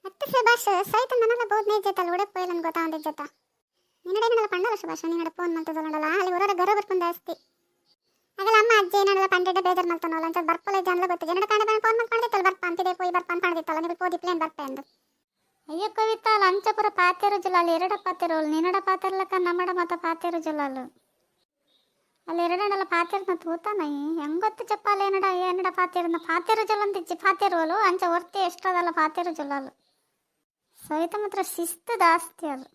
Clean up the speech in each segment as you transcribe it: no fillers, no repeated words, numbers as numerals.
ಮತ್ತೆ ಸುಭಾಷ್ ಸೈತ ನನಗ ಬಹುತ್ ನೇ ಜೊತೆ ಉಡೆ ಪೋಯಲನ್ ಗೊತ್ತಾ ಒಂದೇ ಜೊತೆ ನಿನ್ನಡೆ ನನಗ ಪಂಡಲ ಸುಭಾಷ್ ನಿನ್ನಡೆ ಫೋನ್ ಮಾಡ್ತದಲ್ಲ ಅಲ್ಲಿ ಹೊರಡ ಗರ ಬರ್ಕೊಂಡು ಜಾಸ್ತಿ ಆಗಲ್ಲ ಅಮ್ಮ ಅಜ್ಜಿ ನನಗ ಪಂಡೆಡೆ ಬೇಜಾರ್ ಮಾಡ್ತಾನಲ್ಲ ಅಂತ ಬರ್ಪಲೆ ಜನಲ ಗೊತ್ತು ಜನಡೆ ಕಂಡ ಫೋನ್ ಮಾಡ್ಕೊಂಡಿತ್ತಲ್ಲ ಬರ್ಪ ಅಂತಿದೆ ಪೋಯಿ ಬರ್ಪ ಅಂತ ಮಾಡಿತ್ತಲ್ಲ ನೀವು ಪೋದಿ ಪ್ಲೇನ್ ಬರ್ಪೆ ಎಂದು ಅಯ್ಯೋ ಕವಿತಾ ಲಂಚಪುರ ಪಾತೆರು ಜಿಲ್ಲಾಲಿ ಎರಡ ಪಾತೆರು ನಿನ್ನಡ ಪಾತೆರ್ಲಕ್ಕ ನಮ್ಮಡ ಮತ ಪಾತೆರು ಜಿಲ್ಲಾಲು ಅಲ್ಲಿ ಎರಡನೆಲ್ಲ ಪಾತೆರ್ನ ತೂತಾನೈ ಹೆಂಗೊತ್ತು ಚಪ್ಪಾಲ ಏನಡ ಪಾತೆರ್ನ ಪಾತೆರು ಜಲ್ಲಂತಿಚ್ಚಿ ಪಾತೆರುವಲು ಅಂಚ ಹೊರ್ತಿ ಎಷ್ಟದಲ್ಲ ಪಾತೆರು ಜಿಲ್ಲಾಲು ಸಹಿತ ಮಾತ್ರ ಶಿಸ್ತು ಜಾಸ್ತಿ ಅದು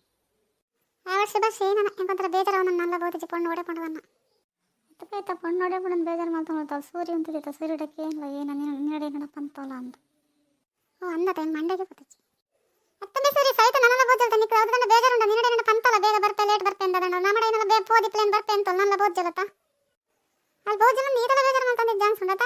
ಆ ವರ್ಷ ಬಸ್ ಏನನ ಎಂಕೊಂತರ ಬೇಜಾರ ಅವನನ್ನ ನಲ್ಲ ಬೋದಿಚ್ಚಿ ಪೊಣ್ಣು ಓಡೆಕೊಂಡವನ್ನ ಅದಕ್ಕೆ ಪೊಣ್ಣು ಓಡೆಕೊಂಡು ಬೇಜಾರು ಮಾಡ್ತಾವ ಸೂರ್ಯ ಅಂತಿದ್ದ ಸೂರ್ಯಡಕ್ಕೆ ಏನಿಲ್ಲ ಏನ ನಿನ್ನಡೆ ಏನಡಪ್ಪ ಅಂತಲ್ಲ ಅಂದ ಓ ಅಂದ ಟೈಮ್ ಮಂಡೆಗೆ ಗೊತ್ತಿಚ್ಚಿ ಮತ್ತೊಮ್ಮೆ ಸರಿ ಸಹಿತ ನನ್ನಲ್ಲ ಬೋಜಲ್ತ ನಿಕ್ಕ ಅದನ್ನ ಬೇಜಾರುಂಡ ನಿನ್ನಡೆ ಏನಡ ಪಂತಲ್ಲ ಬೇಗ ಬರ್ತೆ ಲೇಟ್ ಬರ್ತೆ ಅಂದಡ ನಮ್ಮಡೆ ಏನಲ್ಲ ಬೇ ಪೋದಿ ಪ್ಲೇನ್ ಬರ್ತೆ ಅಂತ ನಲ್ಲ ಬೋಜಲತ ಅಲ್ಲಿ ಬೋಜಲ ನೀದಲ ಬೇಜಾರು ಮಾಡ್ತಾನೆ ಜಾನ್ಸ್ ಉಂಡತ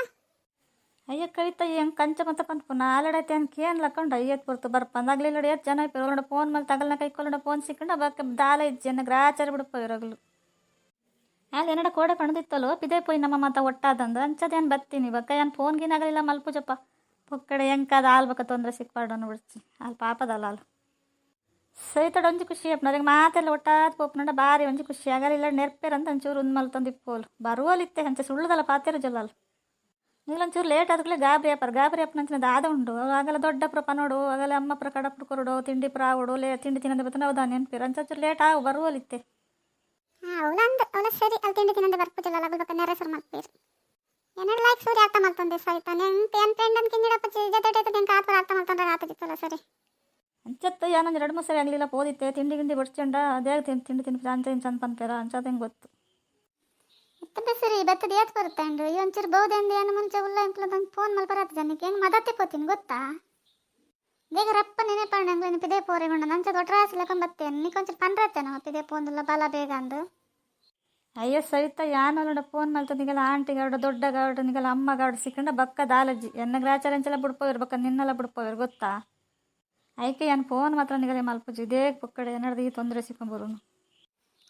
ಅಯ್ಯ ಕವಿತಾ ಹೆಂಗೆ ಕಂಚ ಮತ್ತ ಪಂತ ನಾಲಡೈತೆ ಅಂತ ಏನು ಲಕ್ಕೊಂಡು ಅಯ್ಯತ್ ಬರ್ತು ಬರ್ಪ ಅಂದಾಗ್ಲಿಲ್ಲ ಎಷ್ಟು ಜನ ಇಪ್ಪ ಫೋನ್ ಮೇಲೆ ತಗಲ್ನ ಕೈಕೊಳ್ಳೋಣ ಫೋನ್ ಸಿಕ್ಕೊಂಡು ಬಕ್ಕ ದಾಲ ಇದ್ದು ಜನ ಗ್ರಾಚಾರ ಬಿಡಪ್ಪ ಇರೋಗ್ಲು ಅಲ್ಲಿ ಏನಡ ಕೋಡೆ ಕಣದಿತ್ತಲ್ಲೋ ಪಿದೆ ಪೋಯ್ ನಮ್ಮ ಮಾತ ಒಟ್ಟಾದಂದು ಅಂಚದೇನು ಬತ್ತೀನಿ ಬಕ್ಕ ಏನು ಫೋನ್ಗಿನಾಗಲಿಲ್ಲ ಮಲ್ಪುಜಪ್ಪ ಪೊಕ್ಕಡೆ ಹೆಂಕಾದ ಆಲ್ಬೇಕ ತೊಂದರೆ ಸಿಕ್ಬಾರ್ಡನ್ನು ಬಿಡ್ಸಿ ಅಲ್ಲಿ ಪಾಪದಲ್ಲ ಅಲ್ಲಿ ಸೈತಡ ಒಂಜಿ ಖುಷಿ ಅಪ್ಪ ನನಗೆ ಮಾತೆಲ್ಲ ಒಟ್ಟಾದ ಪೋಪ್ನಂಡ ಭಾರಿ ಒಂಜಿ ಖುಷಿ ಆಗಲಿಲ್ಲ ನೆರ್ಪೇರಂತ ಒಂಚೂರು ಒಂದು ಮಲ್ತಂದು ಇಪ್ಪೋಲು ಬರುವಲ್ಲಿತ್ತೆ ಹಂಚ ಸುಳ್ಳುದಲ್ಲ ಪಾತೆರು ಜೊಲ್ಲಲ್ಲ ನೀಲೊಂಚೂರು ಲೇಟ್ ಆದ್ಕೂಲೆ ಗಾಬರಿ ಅಪ್ಪ ನಂಚಿನದು ಆದ ಉಂಟು ಆಗಲ್ಲ ದೊಡ್ಡ ಪ್ರಪ ನೋಡು ಆಗಲ್ಲ ಅಮ್ಮ ಪ್ರ ಕಡಪ್ರ ಕೊರಡು ತಿಂಡಿ ಪ್ರಾವಡು ತಿಂಡಿ ತಿನ್ನೋದು ಬತ್ತ ಹೌದಾ ನೆನ್ಪಿರ ಅಂಚೂರು ಲೇಟ್ ಆವು ಬರುವಲ್ಲಿತ್ತೆ ಅವಳ ಸರಿ ಅಲ್ಲಿ ತಿಂಡಿ ತಿನ್ನೋದು ಬರ್ಪುದಿಲ್ಲ ಲಗಲ್ಬೇಕ ನೆರೆಸರು ಮಾಡ್ತೀರಿ ಏನಾದ್ರು ಲೈಕ್ ಸೂರ್ಯ ಅರ್ಥ ಮಾಡ್ತಂದೆ ಸಹಿತ ನೆನ್ಪು ಏನು ಫ್ರೆಂಡ್ ಅಂತ ಕಿಂದಿಡಪ್ಪ ಜೊತೆ ನೆಂಕ ಆತರ ಅರ್ಥ ಮಾಡ್ತಂದ್ರೆ ಆತದಿತ್ತಲ್ಲ ಸರಿ ಅಂಚತ್ತು ಏನಂದ್ರೆ 2-3 ಸರಿ ಆಗಲಿಲ್ಲ ಹೋದಿತ್ತೆ ತಿಂಡಿ ಗಿಂಡಿ ಬಡ್ಸ್ಕೊಂಡ ಅದೇ ತಿಂಡಿ ಅಂಚ ಚಂದ ಪಂಪೇರ ಅಂಚದ ಹೆಂಗೆ ಗೊತ್ತು ಮತ್ತೆ ಸರಿ ಬರ್ತದೆ ಏತ್ ಬರುತ್ತೆ ಅಂಡ್ರು ಈ ಒಂಚೂರು ಬಹುದೇಂದು ಏನು ಮುಂಚೆ ಉಲ್ಲ ಇಂಪ್ಲದಂಗೆ ಫೋನ್ ಮಾಡಿ ಬರತ್ತೆ ಜನಕ್ಕೆ ಹೆಂಗೆ ಮದತ್ತೆ ಪೋತೀನಿ ಗೊತ್ತಾ ಬೇಗ ರಪ್ಪ ನೆನೆಪಣ್ಣ ಹಂಗೆ ಪಿದೆ ಪೋರೆಗೊಂಡು ನಂಚ ದೊಡ್ಡ ರಾಸಿಲಕ್ಕ ಬತ್ತೇನೆ ನೀ ಕೊಂಚ ಪಂಡ್ರತ್ತೆ ನಾವು ಪಿದೆ ಪೋಂದಿಲ್ಲ ಬಲ ಬೇಗ ಅಂದು ಅಯ್ಯೋ ಸರಿತಾ ಯಾನಲ್ಲ ಫೋನ್ ಮಾಡ್ತನಿಗೆಲ್ಲ ಆಂಟಿಗಾಡು ದೊಡ್ಡಗಾಡು ನಿಗೆಲ್ಲ ಅಮ್ಮಗಾಡು ಸಿಕ್ಕಂಡ ಬಕ್ಕ ದಾಲಜ್ಜಿ ಎನ್ನ ಗ್ರಾಚಾರಂಚೆಲ್ಲ ಬಿಡ್ಪೋರು ಬಕ್ಕ ನಿನ್ನೆಲ್ಲ ಬಿಡ್ಪೋರು ಗೊತ್ತಾ ಐಕೆ ಏನು ಫೋನ್ ಮಾತ್ರ ನಿಗಲೆ ಮಲ್ಪುಜಿ ಇದೇ ಪೊಕ್ಕಡೆ ಏನಾಡ್ದು ಈ ತೊಂದರೆ ಸಿಕ್ಕೊಂಬರು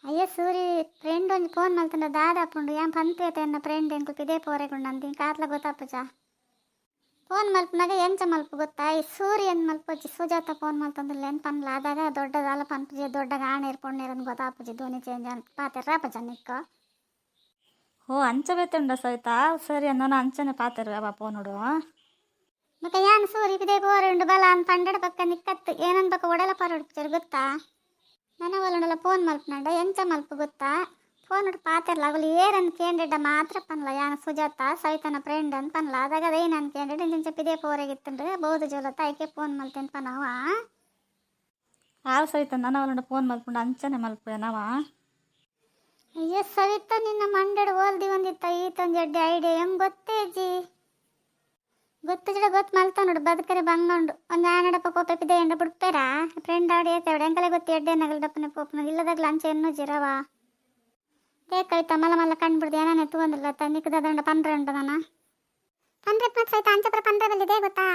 ಅಯ್ಯೋ ಸೂರಿ ಫ್ರೆಂಡ್ ಒಂದು ಫೋನ್ ಮಾಡ್ತಂಡ ದಾದ ಅಪ್ಪುಂಡು ಏನು ಪಂಪೇತ ಎನ್ನ ಫ್ರೆಂಡ್ ಎಂಕು ಪಿದೆ ಪೋರೆಗೊಂಡು ಅಂತೀನಿ ಕಾತ್ಲ ಗೊತ್ತಾಪಜ ಫೋನ್ ಮಲ್ಪನಾಗ ಎಂಚ ಮಲ್ಪು ಗೊತ್ತಾ ಈ ಸೂರ್ಯ ಏನು ಮಲ್ಪಜ್ಜಿ ಸುಜಾತ ಫೋನ್ ಮಲ್ತಂದಿಲ್ಲ ಏನು ಪನ್ಲ ಆದಾಗ ದೊಡ್ಡದಾಲ ಪನ್ಪುಜಿ ದೊಡ್ಡಗ ಆಣೇರು ಪೊಣ್ಣೇರನ್ನು ಗೊತ್ತಾಪಜಿ ಧ್ವನಿ ಚೇಂಜ್ ಅಂತ ಪಾತೆರ್ರಾಪಜ ನಿಕ್ಕ ಓ ಅಂಚಬೇತೆ ಉಂಡ ಸಹಿತಾ ಸರಿ ನಾನು ಅಂಚನೆ ಪಾತೆರು ಯಾವ ಫೋನ್ ನೋಡು ಮತ್ತೆ ಯಾನು ಸೂರಿ ಪಿದೆ ಪೋರೆಂಡು ಬಲ ಅಂತ ಪಂಡಡ ಪಕ್ಕ ನಿಕ್ಕತ್ತು ಏನನ್ ಪಕ್ಕ ಒಡಲ ಪಾರೋಡ್ಪಿಚಾರು ಗೊತ್ತಾ ನನ್ನ ಒಲಂಡಲ್ಲ ಫೋನ್ ಮಲ್ಪನಂಡ ಎಂಚ ಮಲ್ಪು ಗೊತ್ತಾ ಫೋನ್ ನೋಡಿ ಪಾತೆರ್ಲ ಆಗಲಿ ಏರನ್ ಕೇಂದ್ರೆಡ್ಡ ಮಾತ್ರ ಪನ್ಲ ಯಾನ ಸುಜಾತ ಸವಿತನ ಫ್ರೆಂಡ್ ಅಂತ ಪನ್ಲ ಅದಾಗ ಅದೇ ನಾನು ಕೇಂದ್ರೆಡ್ ಇಂಚ ಪಿದೆ ಪೋರೆಗಿತ್ತಂದ್ರೆ ಬಹುದು ಜೋಲತ್ತ ಐಕೆ ಫೋನ್ ಮಲ್ತೇನೆ ಪನವ ಯಾವ ಸಹಿತ ನನ್ನ ಒಲಂಡ ಫೋನ್ ಮಲ್ಪುಂಡು ಅಂಚನೆ ಮಲ್ಪೆ ನಾವ ಅಯ್ಯೋ ಸವಿತ ನಿನ್ನ ಮಂಡಡ ಓಲ್ದಿ ಒಂದಿತ್ತ ಈತೊಂದು ಎಡ್ಡೆ ಐಡಿಯಾ ಹೆಂಗೆ ಗೊತ್ತೇ ಜಿ ಗೊತ್ತು ಜಡ ಗೊತ್ತು ಮಲ್ತಾ ನೋಡು ಬದುಕರೆ ಬಂಗೊಂಡು ಒಂದು ಆನಡಪ್ಪ ಪೋಪೆ ಪಿದೆ ಎಂಡ ಬಿಡ್ಪೇರಾ ಫ್ರೆಂಡ್ ಆಡಿ ಏತೇವಡೆ ಎಂಕಲೆ ಗೊತ್ತಿ ಎಡ್ಡೆ ನಗಲ್ಡಪ್ಪನೆ ಪೋಪನ ಇಲ್ಲದಾಗ್ಲ ಅಂಚೆ ಎನ್ನು ಜಿರವ ಕವಿತಾ ಮಲ್ಲ ಮಲ್ಲ ಕಂಡುಬಿಡ್ದು ಏನಾನ ಎತ್ತುವಂದಿಲ್ಲ ನಿಕ್ಕದ ದಂಡ 12 ನಾನು 12 ಸಹಿತ ಅಂಚಪ್ರ 12 ಇದೆ ಗೊತ್ತಾ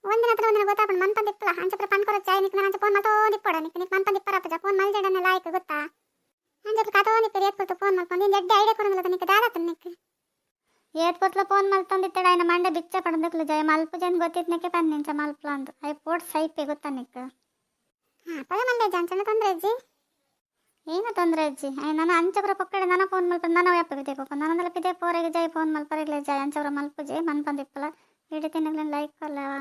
ಒಂದಿನ ಹತ್ರ ಒಂದಿನ ಗೊತ್ತಾಪಣ ಮಂತಂದಿಪ್ಪಲ ಅಂಚಪ್ರ ಪನ್ಕೊರ ಚಾಯ್ ನಿಕ್ಕ ನಾನು ಅಂಚ ಫೋನ್ ಮತ್ತೋದಿಪ್ಪಡ ನಿಕ್ಕ ಮಂತಂದಿಪ್ಪರಪ್ಪ ಫೋನ್ ಮಲ್ಜಡನ್ನ ಲಾಯ್ಕ ಗೊತ್ತಾ ಅಂಚಪ್ರ ಕಥೋದಿಪ್ಪರು ಏತ್ಕೊಳ್ತು ಫೋನ್ ಮಲ್ಕೊಂಡು ನಿಂದು ಎಡ್ಡೆ ಐಡಿಯಾ ಕೊಡೋದಿಲ್ಲ ನಿಕ್ಕ ದಾದತ್ತ ನಿಕ್ಕ ಏತ್ಕೊಟ್ಲ ಫೋನ್ ಮಲ್ತಂದಿತ್ತಡ ఆయన ಮಂಡೆ ಬಿಚ್ಚ ಪಡದಕ್ಲು ಜಯ ಮಲ್ಪ ಜನ ಗೊತ್ತಿದ್ನಕ್ಕೆ ಪನ್ನಿಂಚ ಮಲ್ಪಲ ಅಂದು ಐ ಪೋಟ್ ಸೈಪೆ ಗೊತ್ತಾ ನಿಕ್ಕ ಪದ ಮಂಡೆ ಜಾನ್ಸಣ್ಣ ತೊಂದರೆ ಅಜ್ಜಿ ಏನು ತೊಂದರೆ ಅಜ್ಜಿ ನಾನು ಅಂಚಪ್ರ ಪಕ್ಕಡೆ ನನ್ನ ಫೋನ್ ಮಲ್ಪ ನನ್ನ ವ್ಯಾಪ ಪಿದೆ ಪಪ್ಪ ನನ್ನದೆಲ್ಲ ಪಿದೆ ಪೋರೆಗೆ ಜೈ ಫೋನ್ ಮಲ್ಪರೆಗ್ಲೆ ಜೈ ಅಂಚವ್ರ ಮಲ್ಪು ಜೈ ಮನ್ಪಂದಿಪ್ಪಲ ಇಡೀ ತಿನ್ನಗ್ಲೇನು ಲೈಕ್ ಅಲ್ಲವಾ